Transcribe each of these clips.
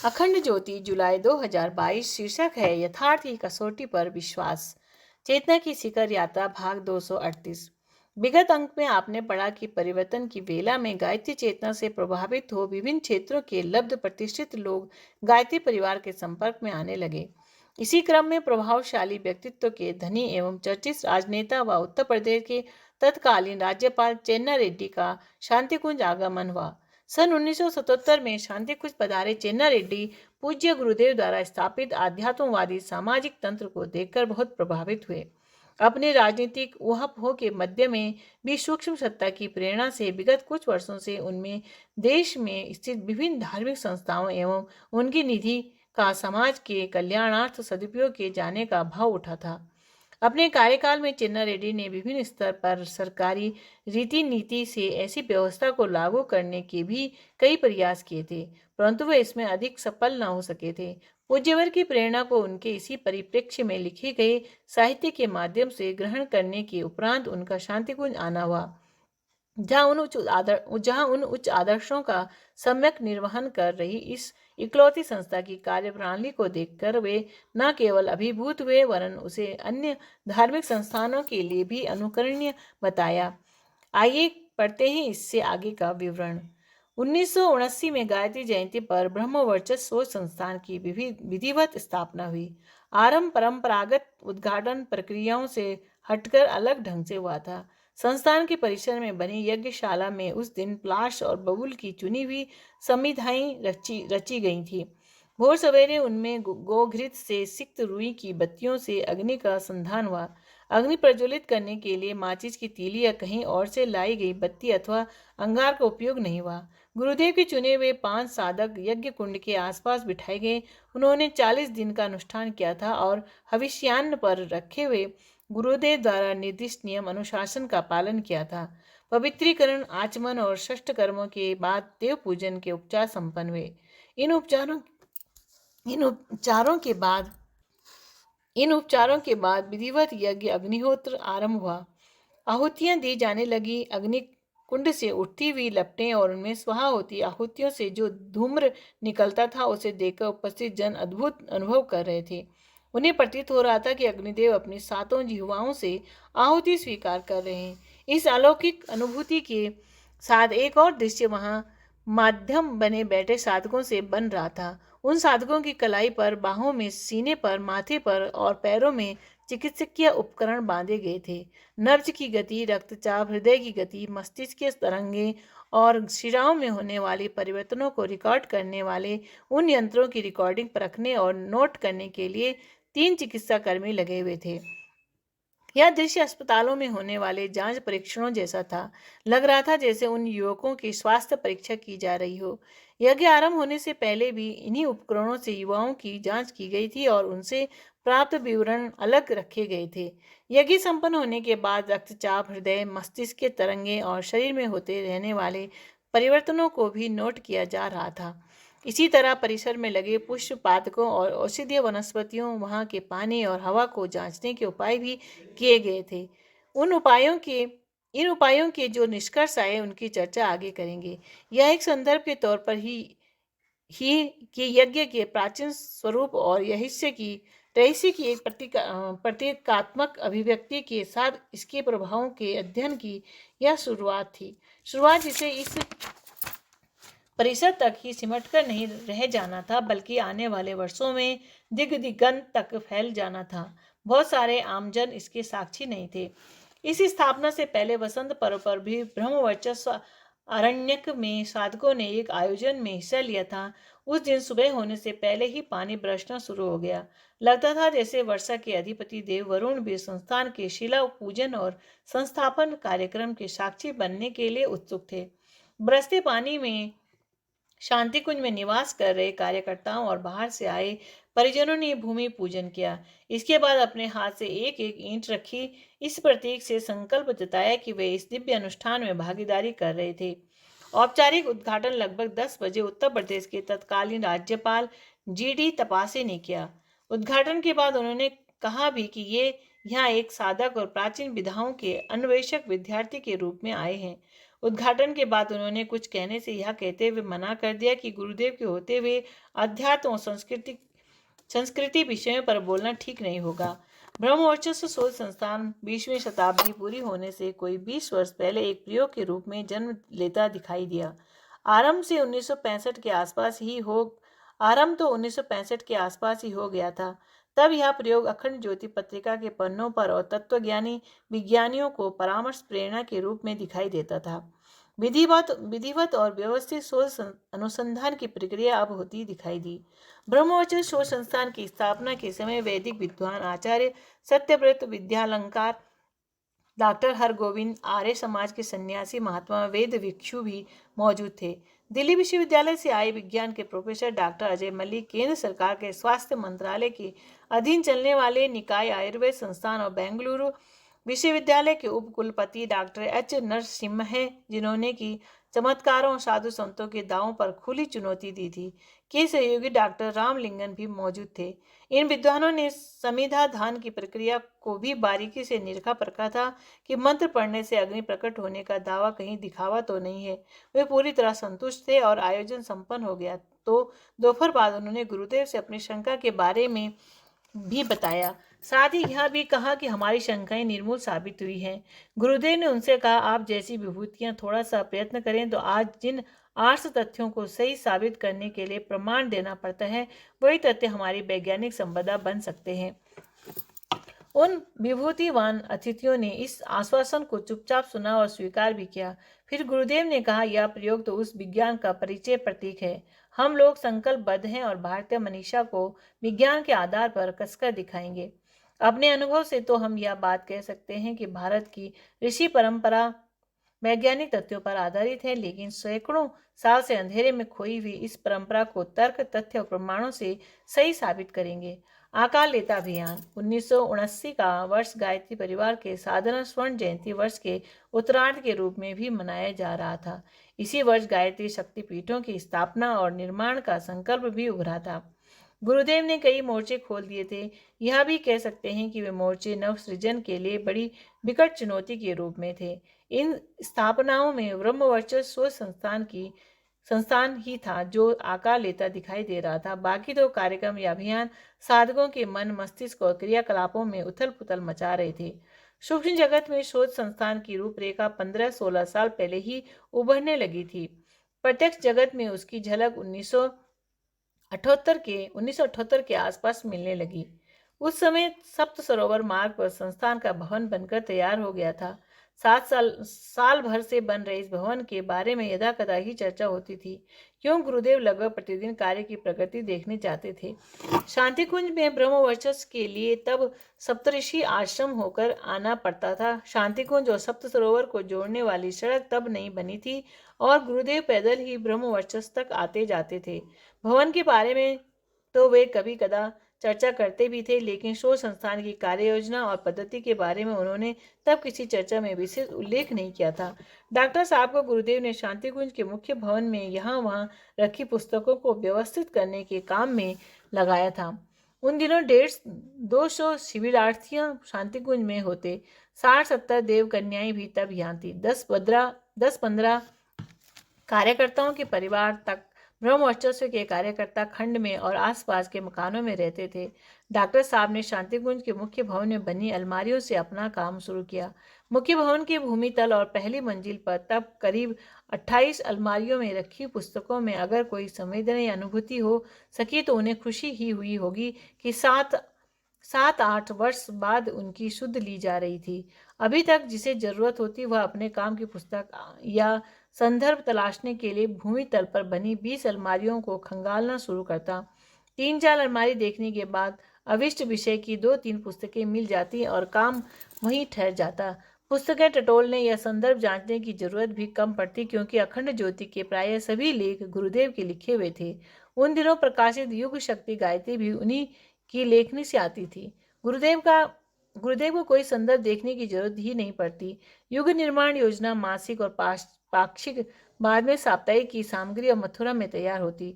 अखंड ज्योति जुलाई 2022 शीर्षक है यथार्थ की कसौटी पर विश्वास। चेतना की शिखर यात्रा भाग 238। विगत अंक में आपने पढ़ा कि परिवर्तन की वेला में गायत्री चेतना से प्रभावित हो विभिन्न क्षेत्रों के लब्ध प्रतिष्ठित लोग गायत्री परिवार के संपर्क में आने लगे। इसी क्रम में प्रभावशाली व्यक्तित्व के धनी एवं चर्चित राजनेता व उत्तर प्रदेश के तत्कालीन राज्यपाल चेन्ना रेड्डी का शांतिकुंज आगमन हुआ। सन 1977 में शांति कुंज पधारे चेन्ना रेड्डी पूज्य गुरुदेव द्वारा स्थापित आध्यात्मवादी सामाजिक तंत्र को देखकर बहुत प्रभावित हुए। अपने राजनीतिक ऊहापोह के मध्य में भी सूक्ष्म सत्ता की प्रेरणा से विगत कुछ वर्षों से उनमें देश में स्थित विभिन्न धार्मिक संस्थाओं एवं उनकी निधि का समाज के कल्याणार्थ सदुपयोग किए जाने का भाव उठा था। अपने कार्यकाल में चेन्ना रेड्डी ने विभिन्न स्तर पर सरकारी रीति नीति से ऐसी व्यवस्था को लागू करने के भी कई प्रयास किए थे, परंतु वे इसमें अधिक सफल न हो सके थे। पूज्यवर की प्रेरणा को उनके इसी परिप्रेक्ष्य में लिखे गए साहित्य के माध्यम से ग्रहण करने के उपरांत उनका शांतिकुंज आना हुआ, जहां उन उच्च आदर्शों का सम्यक निर्वहन कर रही इस इकलौती संस्था की कार्यप्रणाली को देखकर वे न केवल अभिभूत हुए वरन उसे अन्य धार्मिक संस्थानों के लिए भी अनुकरणीय बताया। आइए पढ़ते हैं इससे आगे का विवरण। 1979 में गायत्री जयंती पर ब्रह्म वर्चस्व शोध संस्थान की विधिवत स्थापना हुई। आरंभ परंपरागत उद्घाटन प्रक्रियाओं से हटकर अलग ढंग से हुआ था। संस्थान के परिसर में बनी यज्ञशाला में उस दिन प्लाश और बबूल की चुनी हुई संविधाएं रची गई थी। भोर सवेरे उनमें गोघृत से सिक्त रुई की बत्तियों से अग्नि का संधान हुआ। अग्नि प्रज्वलित करने के लिए माचिस की तीली या कहीं और से लाई गई बत्ती अथवा अंगार का उपयोग नहीं हुआ। गुरुदेव के चुने हुए 5 साधक यज्ञ कुंड के आसपास बिठाए गए। उन्होंने 40 दिन का अनुष्ठान किया था और हविष्यान्न पर रखे हुए गुरुदेव द्वारा निर्दिष्ट नियम अनुशासन का पालन किया था। पवित्रीकरण, आचमन और षष्ठ कर्मों के बाद देव पूजन के उपचार संपन्न हुए। इन उपचारों के बाद विधिवत यज्ञ अग्निहोत्र आरंभ हुआ। आहुतियां दी जाने लगी। अग्नि कुंड से उठती हुई लपटें और उनमें स्वाहा होती आहुतियों से जो धूम्र निकलता था उसे देखकर उपस्थित जन अद्भुत अनुभव कर रहे थे। उन्हें प्रतीत हो रहा था कि अग्निदेव अपनी 7 जिह्वाओं से आहुति स्वीकार कर रहे हैं। इस अलौकिक अनुभूति के साथ एक और दृश्य वहां माध्यम बने बैठे साधकों से बन रहा था। उन साधकों की कलाई पर, बाहों में, सीने पर, माथे पर और पैरों में चिकित्सकीय उपकरण बांधे गए थे। नब्ज की गति, रक्तचाप, हृदय की गति, मस्तिष्क के तरंगे और शिराओं में होने वाले परिवर्तनों को रिकॉर्ड करने वाले उन यंत्रों की रिकॉर्डिंग परखने और नोट करने के लिए 3 चिकित्सा कर्मी लगे हुए थे। यह दृश्य अस्पतालों में होने वाले जांच परीक्षणों जैसा था। लग रहा था जैसे उन युवकों की स्वास्थ्य परीक्षा की जा रही हो। यज्ञ आरंभ होने से पहले भी इन्हीं उपकरणों से युवाओं की जांच की गई थी और उनसे प्राप्त विवरण अलग रखे गए थे। यज्ञ संपन्न होने के बाद रक्तचाप, हृदय, मस्तिष्क के तरंगे और शरीर में होते रहने वाले परिवर्तनों को भी नोट किया जा रहा था। इसी तरह परिसर में लगे पुष्प पातकों और औषधीय वनस्पतियों, वहां के पानी और हवा को जांचने के उपाय भी किए गए थे। इन उपायों के जो निष्कर्ष आए उनकी चर्चा आगे करेंगे। यह एक संदर्भ के तौर पर ही कि यज्ञ के प्राचीन स्वरूप और रहस्य की एक प्रतीकात्मक अभिव्यक्ति के साथ इसके प्रभावों के अध्ययन की यह शुरुआत थी। शुरुआत जिसे इस परिसर तक ही सिमटकर नहीं रह जाना था बल्कि आने वाले वर्षों में दिगंत तक फैल जाना था। बहुत सारे आमजन इसके साक्षी नहीं थे। इस स्थापना से पहले वसंत पर्व पर भी ब्रह्मवर्चस्व अरण्यक में साधकों ने एक आयोजन में हिस्सा लिया था। उस दिन सुबह होने से पहले ही पानी बरसना शुरू हो गया। लगता था जैसे वर्षा के अधिपति देव वरुण भी संस्थान के शिला पूजन और संस्थापन कार्यक्रम के साक्षी बनने के लिए उत्सुक थे। बरसते पानी में शांति कुंज में निवास कर रहे कार्यकर्ताओं और बाहर से आए परिजनों ने भूमि पूजन किया। इसके बाद अपने हाथ से एक एक ईंट रखी, इस प्रतीक से संकल्प जताया कि वे इस दिव्य अनुष्ठान में भागीदारी कर रहे थे। औपचारिक उद्घाटन लगभग 10 बजे उत्तर प्रदेश के तत्कालीन राज्यपाल GD तपासे ने किया। उद्घाटन के बाद उन्होंने कहा भी कि ये यहाँ एक साधक और प्राचीन विधाओं के अन्वेषक विद्यार्थी के रूप में आए हैं। उद्घाटन के बाद उन्होंने कुछ कहने से यह कहते हुए मना कर दिया कि गुरुदेव के होते हुए अध्यात्म और संस्कृति विषयों पर बोलना ठीक नहीं होगा। ब्रह्मवर्चस्व शोध संस्थान 20वीं शताब्दी पूरी होने से कोई 20 वर्ष पहले एक प्रयोग के रूप में जन्म लेता दिखाई दिया। आरंभ तो 1965 के आसपास ही हो गया था। तब यह प्रयोग अखंड ज्योति पत्रिका के पन्नों पर और तत्वज्ञानी विज्ञानियों को परामर्श प्रेरणा के रूप में दिखाई देता था। विधिवत और व्यवस्थित शोध अनुसंधान की प्रक्रिया अब होती दिखाई दी। ब्रह्मवचन शोध संस्थान की स्थापना के समय वैदिक विद्वान आचार्य सत्यव्रत विद्यालंकार, डॉक्टर हरगोविंद, आर्य समाज के सन्यासी महात्मा वेद भिक्षु भी मौजूद थे। दिल्ली विश्वविद्यालय से आए विज्ञान के प्रोफेसर डॉक्टर अजय मलिक, केंद्र सरकार के स्वास्थ्य मंत्रालय के अधीन चलने वाले निकाय आयुर्वेद संस्थान और बेंगलुरु विश्वविद्यालय के उप कुलपति डॉक्टर एच नरसिम्हा, जिन्होंने की चमत्कारों और साधु संतों के दावों पर खुली चुनौती दी थी, के सहयोगी डॉक्टर रामलिंगन भी मौजूद थे। इन विद्वानों ने समिधाधान की प्रक्रिया को भी बारीकी से निरखा परखा था कि मंत्र पढ़ने से अग्नि प्रकट होने का दावा कहीं दिखावा तो नहीं है। वे पूरी तरह संतुष्ट थे और आयोजन संपन्न हो गया तो दोपहर बाद उन्होंने गुरुदेव से अपनी शंका के बारे में भी बताया। साथ ही यह भी कहा कि हमारी शंकाएं निर्मूल साबित हुई हैं। गुरुदेव ने उनसे कहा, आप जैसी विभूतियां थोड़ा सा प्रयत्न करें तो आज जिन आर्ष तथ्यों को सही साबित करने के लिए प्रमाण देना पड़ता है, वही तथ्य हमारी वैज्ञानिक संपदा बन सकते हैं। उन विभूतिवान अतिथियों ने इस आश्वासन को चुपचाप सुना और स्वीकार भी किया। फिर गुरुदेव ने कहा, यह प्रयोग तो उस विज्ञान का परिचय प्रतीक है। हम लोग संकल्पबद्ध हैं और भारतीय मनीषा को विज्ञान के आधार पर कसकर दिखाएंगे। अपने अनुभव से तो हम यह बात कह सकते हैं कि भारत की ऋषि परंपरा वैज्ञानिक तथ्यों पर आधारित है, लेकिन सैकड़ों साल से अंधेरे में खोई हुई इस परंपरा को तर्क, तथ्य और प्रमाणों से सही साबित करेंगे। आकार लेता अभियान 1979 का वर्ष गायत्री परिवार के साधारण स्वर्ण जयंती वर्ष के उत्तरार्ध के रूप में भी मनाया जा रहा था। इसी वर्ष गायत्री शक्तिपीठों की स्थापना और निर्माण का संकल्प भी उभरा था। गुरुदेव ने कई मोर्चे खोल दिए थे। यह भी कह सकते हैं कि वे मोर्चे नवसृजन के लिए बड़ी विकट चुनौती के रूप में थे। इन स्थापनाओं में ब्रह्मवर्चस्व संस्थान ही था जो आकार लेता दिखाई दे रहा था। बाकी तो कार्यक्रम या अभियान साधकों के मन, मस्तिष्क और क्रियाकलापों में उथल पुथल मचा रहे थे। सूक्ष्म जगत में शोध संस्थान की रूपरेखा 15-16 साल पहले ही उभरने लगी थी। प्रत्यक्ष जगत में उसकी झलक 1978 के आसपास मिलने लगी। उस समय सप्त सरोवर मार्ग पर संस्थान का भवन बनकर तैयार हो गया था। 7 साल भर से बन रहे इस भवन के बारे में यदाकदा ही चर्चा होती थी। क्यों गुरुदेव लगभग प्रतिदिन कार्य की प्रगति देखने जाते थे। शांति कुंज में ब्रह्मवर्चस्व के लिए तब सप्तऋषि आश्रम होकर आना पड़ता था। शांति कुंज और सप्त सरोवर को जोड़ने वाली सड़क तब नहीं बनी थी और गुरुदेव पैदल ही ब्रह्मवर्चस्व तक आते जाते थे। भवन के बारे में तो वे कभी कदा चर्चा करते भी थे, लेकिन शोध संस्थान की कार्य योजना और पद्धति के बारे में उन्होंने तब किसी चर्चा में विशेष उल्लेख नहीं किया था। डॉक्टर साहब को गुरुदेव ने शांति कुंज के मुख्य भवन में यहाँ वहाँ रखी पुस्तकों को व्यवस्थित करने के काम में लगाया था। उन दिनों 150-200 शिविरार्थियां शांति कुंज में होते। 60-70 देव कन्याएं भी तब यहाँ थी। 10-15 कार्यकर्ताओं के परिवार तक ब्रह्मवर्चस्व के कार्यकर्ता खंड में और आसपास के मकानों में रहते थे। डॉक्टर साहब ने शांतिकुंज के मुख्य भवन में बनी अलमारियों से अपना काम शुरू किया। मुख्य भवन के भूमि तल और पहली मंजिल पर तब करीब 28 अलमारियों में रखी पुस्तकों में अगर कोई संवेदना या अनुभूति हो सकी तो उन्हें खुशी ही हुई होगी कि 7-8 वर्ष बाद उनकी शुद्ध ली जा रही थी। अभी तक जिसे जरूरत होती वह अपने काम की पुस्तक या संदर्भ तलाशने के लिए भूमि तल पर बनी 20 अलमारियों को खंगालना शुरू करता। 3-4 अलमारी देखने के बाद अविष्ट विषय की 2-3 पुस्तकें मिल जाती और काम वहीं ठहर जाता। पुस्तकें टटोलने या संदर्भ जांचने की जरूरत भी कम पड़ती, क्योंकि अखंड ज्योति के प्रायः सभी लेख गुरुदेव के लिखे हुए थे। उन दिनों प्रकाशित युग शक्ति गायत्री भी उन्हीं की लेखनी से आती थी। गुरुदेव को कोई संदर्भ देखने की जरूरत ही नहीं पड़ती। युग निर्माण योजना मासिक और पाक्षिक, बाद में साप्ताहिक की सामग्री और मथुरा में तैयार होती।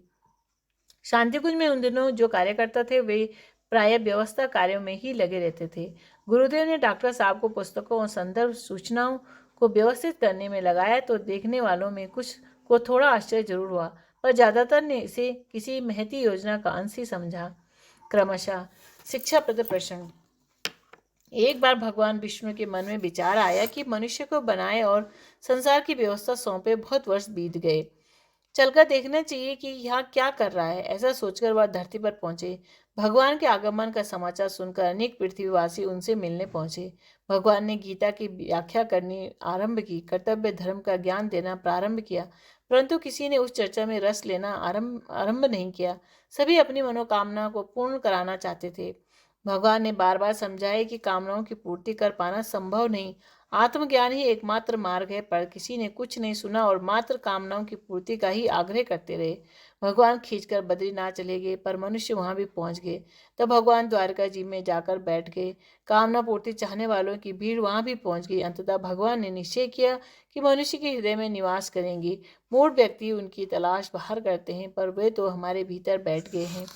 शांतिकुंज में उन दिनों जो कार्यकर्ता थे वे प्राय व्यवस्था कार्यों में ही लगे रहते थे। गुरुदेव ने डॉक्टर साहब को पुस्तकों और संदर्भ सूचनाओं को व्यवस्थित करने में लगाया तो देखने वालों में कुछ को थोड़ा आश्चर्य जरूर हुआ, पर ज्यादातर ने इसे किसी महती योजना का अंश ही समझा। क्रमशः शिक्षाप्रद प्रश्न। एक बार भगवान विष्णु के मन में विचार आया कि मनुष्य को बनाए और संसार की व्यवस्था सौंपे बहुत वर्ष बीत गए, चलकर देखना चाहिए कि यहाँ क्या कर रहा है। ऐसा सोचकर वह धरती पर पहुंचे। भगवान के आगमन का समाचार सुनकर अनेक पृथ्वीवासी उनसे मिलने पहुंचे। भगवान ने गीता की व्याख्या करनी आरंभ की, कर्तव्य धर्म का ज्ञान देना प्रारंभ किया, परंतु किसी ने उस चर्चा में रस लेना आरंभ आरंभ नहीं किया। सभी अपनी मनोकामना को पूर्ण कराना चाहते थे। भगवान ने बार बार समझाया कि कामनाओं की पूर्ति कर पाना संभव नहीं, आत्मज्ञान ही एकमात्र मार्ग है, पर किसी ने कुछ नहीं सुना और मात्र कामनाओं की पूर्ति का ही आग्रह करते रहे। भगवान खींचकर बद्रीनाथ चले गए, पर मनुष्य वहां भी पहुंच गए। तब भगवान द्वारका जी में जाकर बैठ गए। कामना पूर्ति चाहने वालों की भीड़ वहां भी पहुंच गई। अंततः भगवान ने निश्चय किया कि मनुष्य के हृदय में निवास करेंगी। मूढ़ व्यक्ति उनकी तलाश बाहर करते हैं, पर वे तो हमारे भीतर बैठ गए हैं।